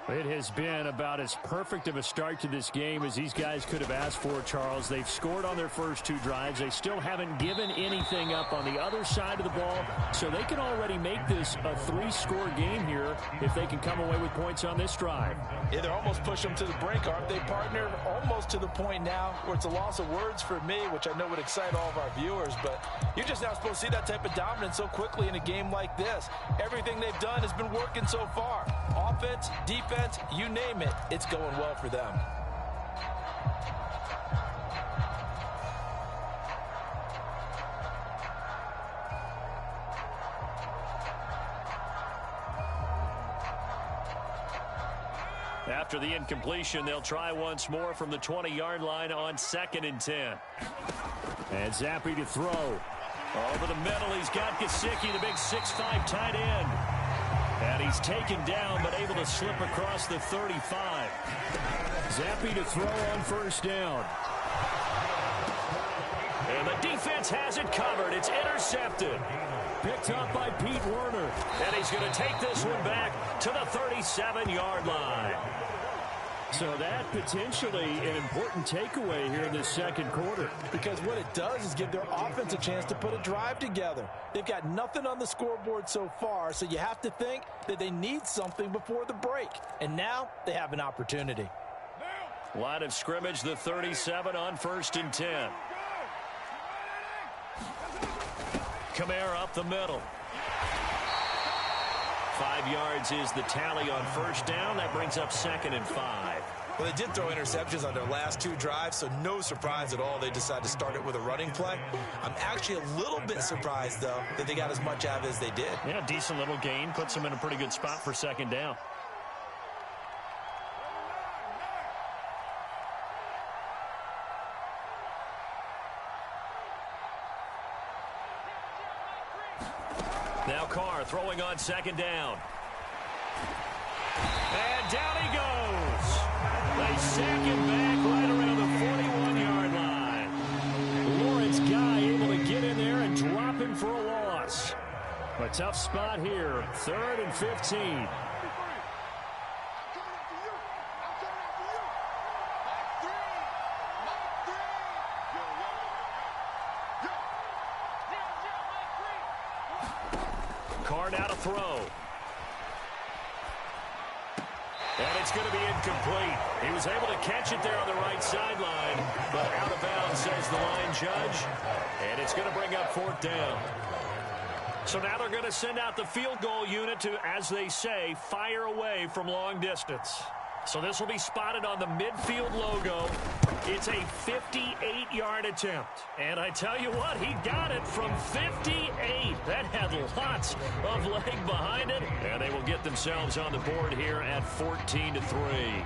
S2: It has been about as perfect of a start to this game as these guys could have asked for, Charles. They've scored on their first 2 drives. They still haven't given anything up on the other side of the ball, so they can already make this a 3-score game here if they can come away with points on this drive.
S8: Yeah, they're almost pushing them to the brink, aren't they, partner? Almost to the point now where it's a loss of words for me, which I know would excite all of our viewers, but you're just not supposed to see that type of dominance so quickly in a game like this. Everything they've done has been working so far. Offense, defense, you name it, it's going well for them.
S2: After the incompletion, they'll try once more from the 20-yard line on 2nd and 10. And Zappi to throw. Over the middle, he's got Gesicki, the big 6'5" tight end. And he's taken down, but able to slip across the 35. Zappi to throw on first down. And the defense has it covered. It's intercepted. Picked up by Pete Werner. And he's going to take this one back to the 37-yard line. So that potentially an important takeaway here in this second quarter.
S8: Because what it does is give their offense a chance to put a drive together. They've got nothing on the scoreboard so far, so you have to think that they need something before the break. And now they have an opportunity.
S2: Line of scrimmage, the 37 on 1st and 10. Kamara up the middle. 5 yards is the tally on first down. That brings up 2nd and 5.
S5: Well, they did throw interceptions on their last 2 drives, so no surprise at all they decided to start it with a running play. I'm actually a little bit surprised, though, that they got as much out of it as they did.
S2: Yeah, decent little gain. Puts them in a pretty good spot for 2nd down. Now Carr throwing on 2nd down. And down he goes. They sack him back right around the 41-yard line. Lawrence Guy able to get in there and drop him for a loss. A tough spot here. 3rd and 15. Carr now to throw. And it's going to be incomplete. He was able to catch it there on the right sideline, but out of bounds, says the line judge. And it's going to bring up 4th down. So now they're going to send out the field goal unit to, as they say, fire away from long distance. So this will be spotted on the midfield logo. It's a 58-yard attempt. And I tell you what, he got it from 58. That had lots of leg behind it. And they will get themselves on the board here at 14-3.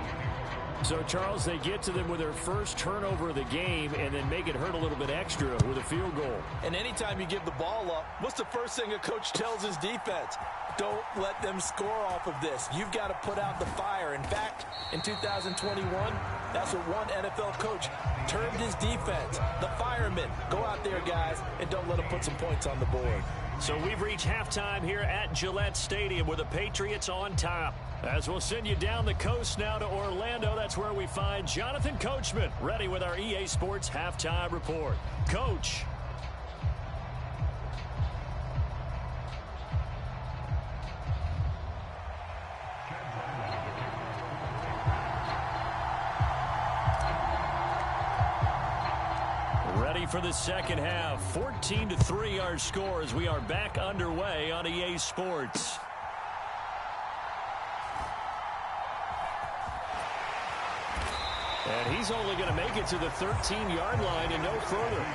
S8: So, Charles, they get to them with their first turnover of the game and then make it hurt a little bit extra with a field goal.
S5: And anytime you give the ball up, what's the first thing a coach tells his defense? Don't let them score off of this. You've got to put out the fire. In fact, in 2021, that's what one NFL coach termed his defense. The firemen. Go out there, guys, and don't let them put some points on the board.
S2: So we've reached halftime here at Gillette Stadium with the Patriots on top. As we'll send you down the coast now to Orlando, that's where we find Jonathan Coachman ready with our EA Sports Halftime Report. Coach. Ready for the second half. 14-3 our score as we are back underway on EA Sports. And he's only going to make it to the 13-yard line and no further.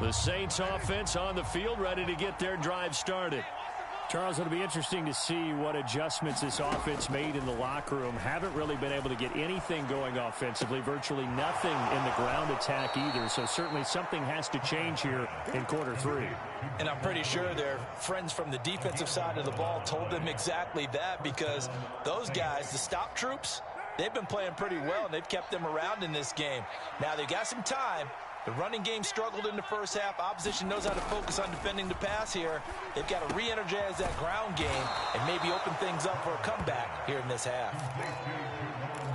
S2: The Saints offense on the field, ready to get their drive started.
S8: Charles, it'll be interesting to see what adjustments this offense made in the locker room. Haven't really been able to get anything going offensively, virtually nothing in the ground attack either. So certainly something has to change here in quarter 3.
S5: And I'm pretty sure their friends from the defensive side of the ball told them exactly that, because those guys, the stop troops, they've been playing pretty well, and they've kept them around in this game. Now they've got some time. The running game struggled in the first half. Opposition knows how to focus on defending the pass here. They've got to re-energize that ground game and maybe open things up for a comeback here in this half.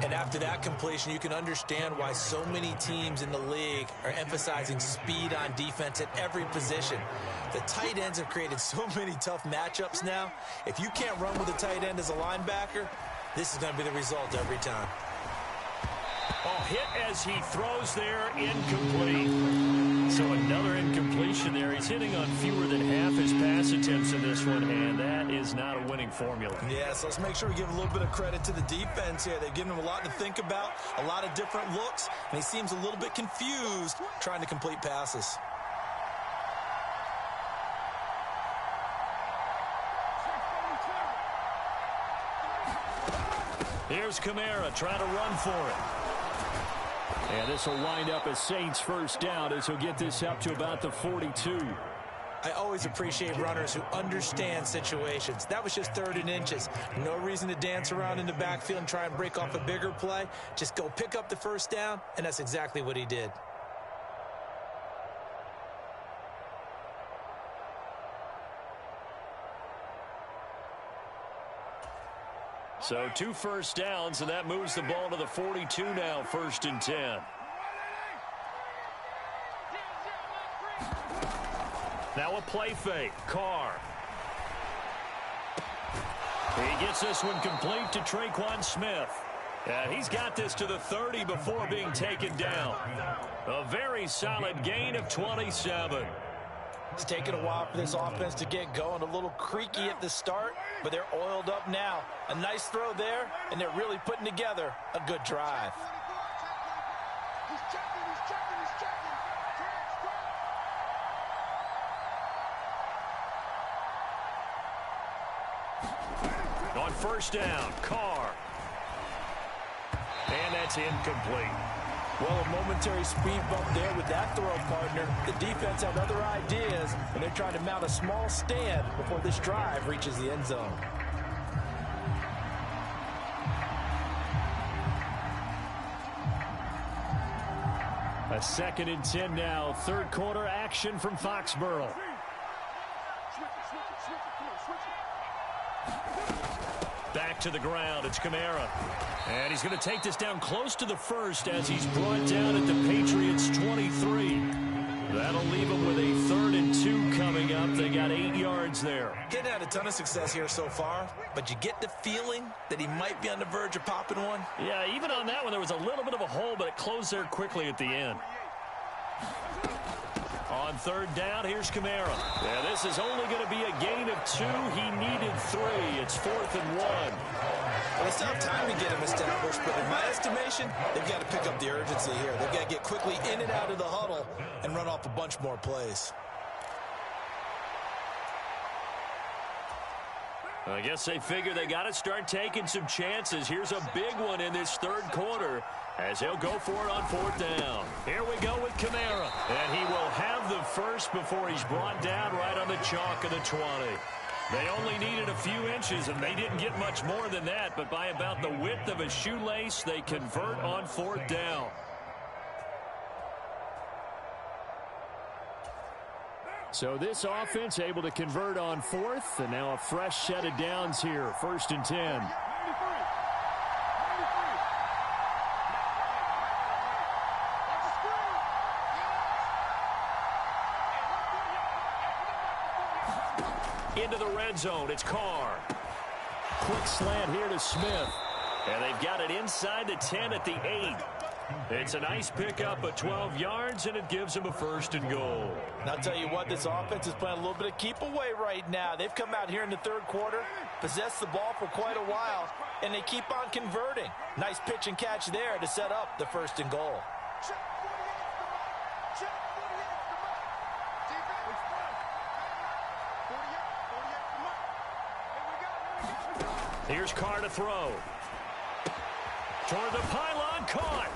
S5: And after that completion, you can understand why so many teams in the league are emphasizing speed on defense at every position. The tight ends have created so many tough matchups now. If you can't run with a tight end as a linebacker, this is going to be the result every time.
S2: Oh, hit as he throws there, incomplete. So another incompletion there. He's hitting on fewer than half his pass attempts in this one, and that is not a winning formula.
S5: Yes, let's make sure we give a little bit of credit to the defense here. They've given him a lot to think about, a lot of different looks, and he seems a little bit confused trying to complete passes.
S2: Here's Kamara trying to run for it.
S8: And this will wind up a Saints first down as he'll get this up to about the 42.
S5: I always appreciate runners who understand situations. That was just 3rd and inches. No reason to dance around in the backfield and try and break off a bigger play. Just go pick up the first down, and that's exactly what he did.
S2: So 2 first downs, and that moves the ball to the 42 now, 1st and 10. Now a play fake. Carr. He gets this one complete to Traquan Smith. And he's got this to the 30 before being taken down. A very solid gain of 27.
S5: It's taken a while for this offense to get going. A little creaky at the start, but they're oiled up now. A nice throw there, and they're really putting together a good drive. On 1st down, Carr. And
S2: That's incomplete.
S8: Well, a momentary speed bump there with that throw, partner. The defense had other ideas, and they're trying to mount a small stand before this drive reaches the end zone.
S2: A 2nd and 10 now. Third quarter action from Foxborough. Back to the ground. It's Kamara. And he's going to take this down close to the first as he's brought down at the Patriots' 23. That'll leave him with a 3rd and 2 coming up. They got 8 yards there.
S5: Didn't have a ton of success here so far, but you get the feeling that he might be on the verge of popping one.
S2: Yeah, even on that one, there was a little bit of a hole, but it closed there quickly at the end. On 3rd down, here's Kamara. Yeah, this is only going to be a gain of 2. He needed 3. It's 4th and 1.
S5: Well, it's not time to get him established, but in my estimation, they've got to pick up the urgency here. They've got to get quickly in and out of the huddle and run off a bunch more plays.
S2: I guess they figure they got to start taking some chances. Here's a big one in this 3rd quarter as he'll go for it on 4th down. Here we go with Kamara. And he will have the first before he's brought down right on the chalk of the 20. They only needed a few inches, and they didn't get much more than that. But by about the width of a shoelace, they convert on 4th down. So this offense able to convert on 4th, and now a fresh set of downs here. 1st and 10. Into the red zone, it's Carr. Quick slant here to Smith. And they've got it inside the 10 at the 8. It's a nice pickup of 12 yards, and it gives them a 1st and goal.
S8: And I'll tell you what, this offense is playing a little bit of keep away right now. They've come out here in the 3rd quarter, possessed the ball for quite a while, and they keep on converting. Nice pitch and catch there to set up the 1st and goal.
S2: Here's Carr to throw. Toward the pylon, caught.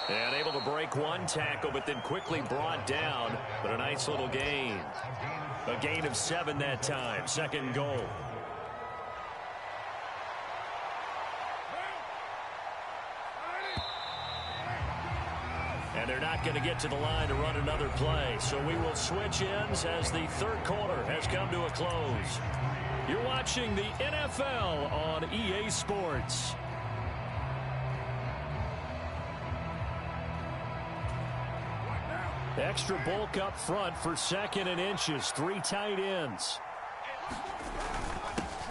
S2: And able to break one tackle, but then quickly brought down. But a nice little gain. A gain of 7 that time. 2nd goal. And they're not going to get to the line to run another play. So we will switch ends as the 3rd quarter has come to a close. You're watching the NFL on EA Sports. Extra bulk up front for 2nd and inches. 3 tight ends.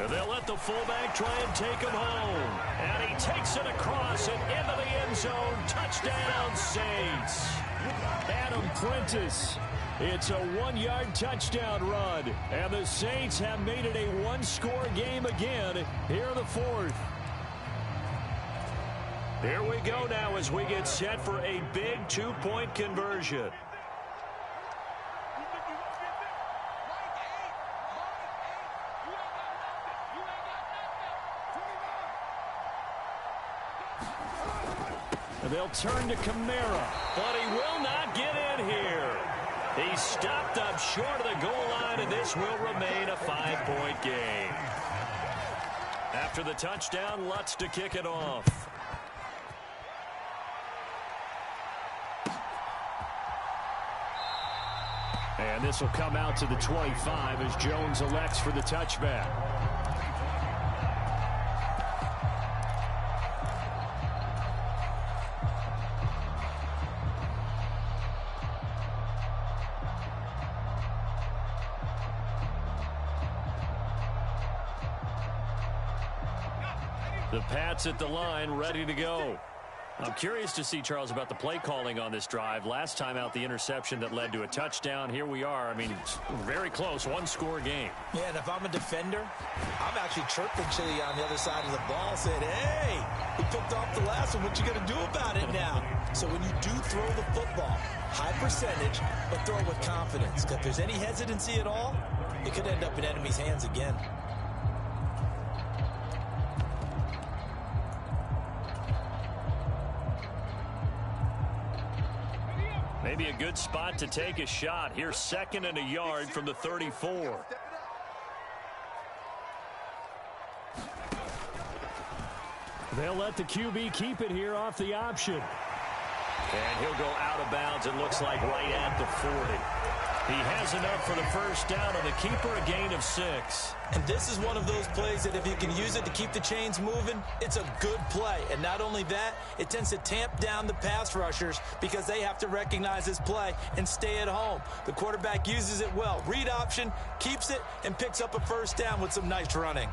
S2: And they'll let the fullback try and take him home. And he takes it across and into the end zone. Touchdown, Saints. Adam Prentice. It's a 1-yard touchdown run. And the Saints have made it a 1-score game again here in the 4th. Here we go now as we get set for a big 2-point conversion. They'll turn to Kamara, but he will not get in here. He stopped up short of the goal line, and this will remain a 5-point game. After the touchdown, Lutz to kick it off. And this will come out to the 25 as Jones elects for the touchback. The Pats at the line, ready to go. I'm curious to see, Charles, about the play calling on this drive. Last time out, the interception that led to a touchdown. Here we are. I mean, it's very close, 1-score game.
S5: Yeah, and if I'm a defender, I'm actually chirping Chili on the other side of the ball, saying, hey, we picked off the last one. What you going to do about it now? So when you do throw the football, high percentage, but throw it with confidence. Because if there's any hesitancy at all, it could end up in enemy's hands again.
S2: Maybe a good spot to take a shot. Here's 2nd and a yard from the 34. They'll let the QB keep it here off the option. And he'll go out of bounds, it looks like, right at the 40. He has enough for the first down on the keeper, a gain of 6.
S5: And this is one of those plays that if you can use it to keep the chains moving, it's a good play. And not only that, it tends to tamp down the pass rushers because they have to recognize this play and stay at home. The quarterback uses it well. Read option, keeps it, and picks up a first down with some nice running.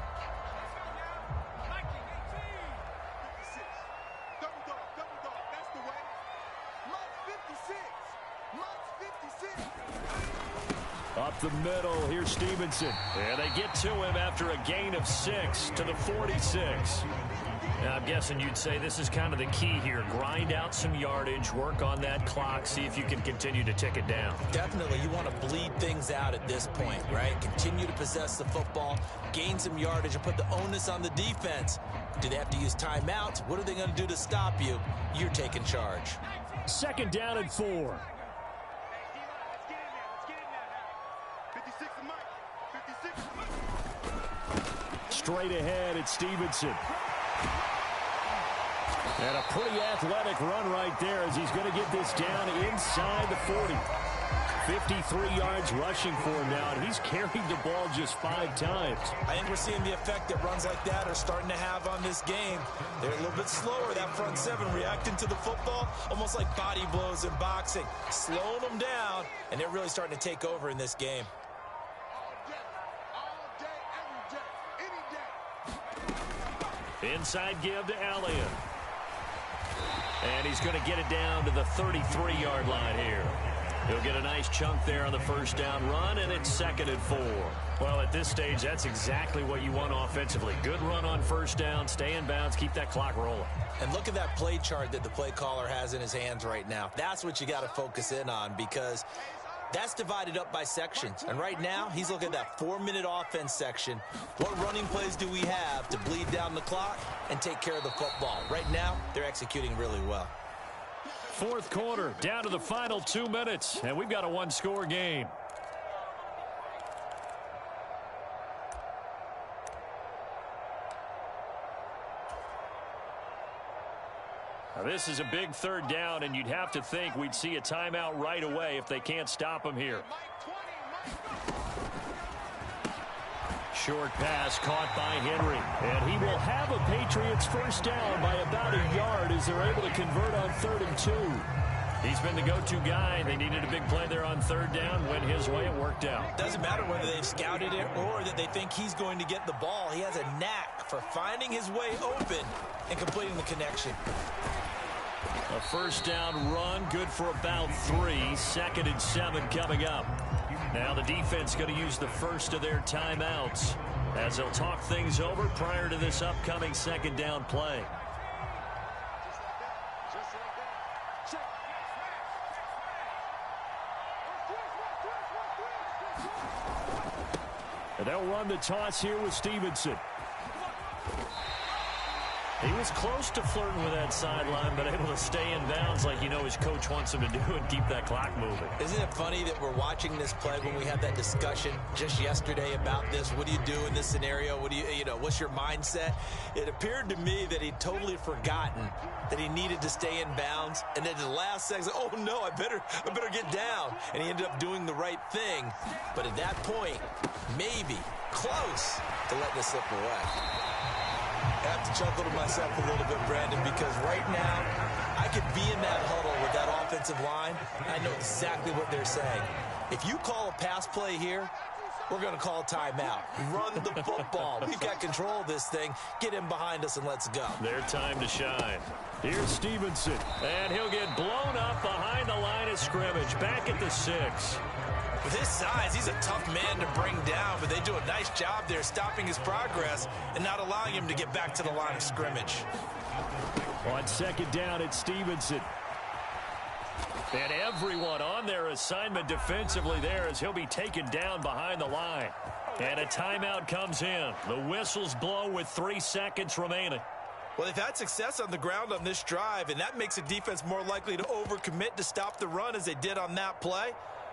S2: Up the middle, here's Stevenson. And they get to him after a gain of 6 to the 46. Now, I'm guessing you'd say this is kind of the key here. Grind out some yardage, work on that clock, see if you can continue to tick it down.
S5: Definitely. You want to bleed things out at this point, right? Continue to possess the football, gain some yardage, and put the onus on the defense. Do they have to use timeouts? What are they going to do to stop you? You're taking charge.
S2: 2nd down and 4. Straight ahead, it's Stevenson. And a pretty athletic run right there as he's going to get this down inside the 40. 53 yards rushing for him now, and he's carried the ball just 5 times.
S5: I think we're seeing the effect that runs like that are starting to have on this game. They're a little bit slower, that front 7, reacting to the football, almost like body blows in boxing, slowing them down, and they're really starting to take over in this game.
S2: Inside give to Elliott. And he's going to get it down to the 33-yard line here. He'll get a nice chunk there on the first down run, and it's 2nd and 4. Well, at this stage, that's exactly what you want offensively. Good run on first down, stay in bounds, keep that clock rolling.
S5: And look at that play chart that the play caller has in his hands right now. That's what you got to focus in on because that's divided up by sections. And right now, he's looking at that 4-minute offense section. What running plays do we have to bleed down the clock and take care of the football? Right now, they're executing really well.
S2: 4th quarter, down to the final 2 minutes, and we've got a 1-score game. Now, this is a big 3rd down, and you'd have to think we'd see a timeout right away if they can't stop him here. Short pass caught by Henry, and he will have a Patriots first down by about a yard as they're able to convert on 3rd and 2. He's been the go-to guy. They needed a big play there on 3rd down. Went his way. It worked out.
S5: Doesn't matter whether they've scouted it or that they think he's going to get the ball. He has a knack for finding his way open and completing the connection.
S2: A first down run, good for about 3. 2nd and 7 coming up. Now the defense going to use the first of their timeouts as they'll talk things over prior to this upcoming 2nd down play. And they'll run the toss here with Stevenson. He was close to flirting with that sideline, but able to stay in bounds like his coach wants him to do and keep that clock moving.
S5: Isn't it funny that we're watching this play when we had that discussion just yesterday about this? What do you do in this scenario? What do what's your mindset? It appeared to me that he'd totally forgotten that he needed to stay in bounds, and then at the last second, oh no, I better get down. And he ended up doing the right thing. But at that point, maybe close to letting it slip away. I have to chuckle to myself a little bit, Brandon, because right now I could be in that huddle with that offensive line. I know exactly what they're saying. If you call a pass play here, we're going to call a timeout. Run the football. We've got control of this thing. Get him behind us and let's go.
S2: Their time to shine. Here's Stevenson, and he'll get blown up behind the line of scrimmage. Back at the 6.
S5: With his size, he's a tough man to bring down, but they do a nice job there stopping his progress and not allowing him to get back to the line of scrimmage.
S2: On 2nd down, it's Stevenson. And everyone on their assignment defensively there as he'll be taken down behind the line. And a timeout comes in. The whistles blow with 3 seconds remaining.
S5: Well, they've had success on the ground on this drive, and that makes a defense more likely to overcommit to stop the run as they did on that play.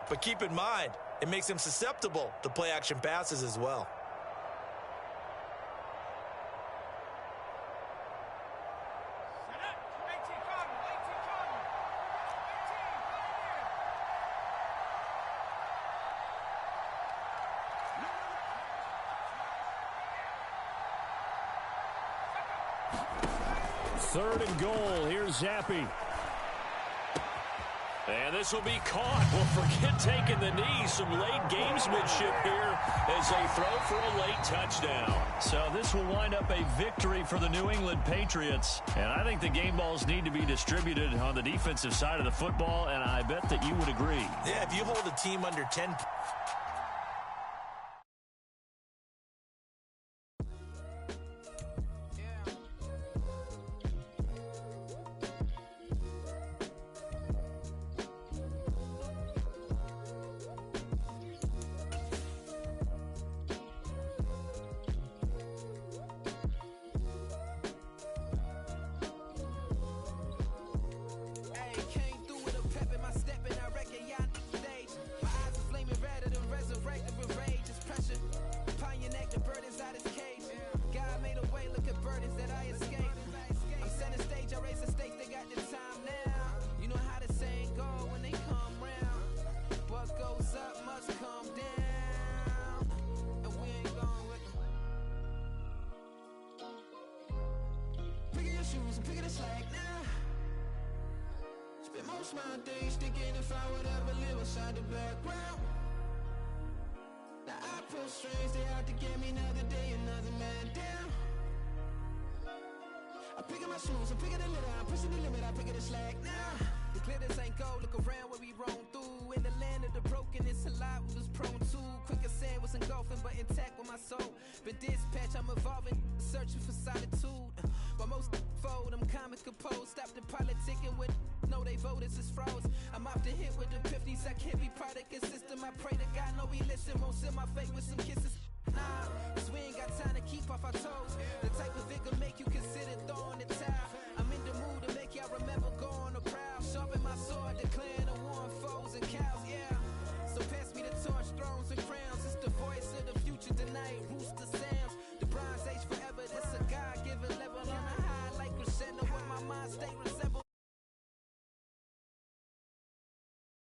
S5: But keep in mind, it makes them susceptible to play-action passes as well.
S2: Third and goal. Here's Zappi. And this will be caught. Well, forget taking the knee. Some late gamesmanship here as they throw for a late touchdown. So this will wind up a victory for the New England Patriots. And I think the game balls need to be distributed on the defensive side of the football, and I bet that you would agree.
S5: Yeah, if you hold a team under 10...
S3: My days thinking if I would ever live inside the background. Now I pull strings, they out to get me another day, another man down. I'm picking my shoes, I'm picking the litter, I'm pushing the limit, I'm picking the slack now. The glitters ain't gold, look around where we roam through. In the land of the broken, it's a lot we was prone to. Quicker sand was engulfing, but intact with my soul. Been dispatched, I'm evolving, searching for solitude. While most fold, I'm comic composed. Stop the politicking with no, they voters is froze. I'm off the hit with the 50s. I can't be product of system. I pray to God, no, he listen. Won't seal my fate with some kisses. Nah, cause we ain't got time to keep off our toes. The type of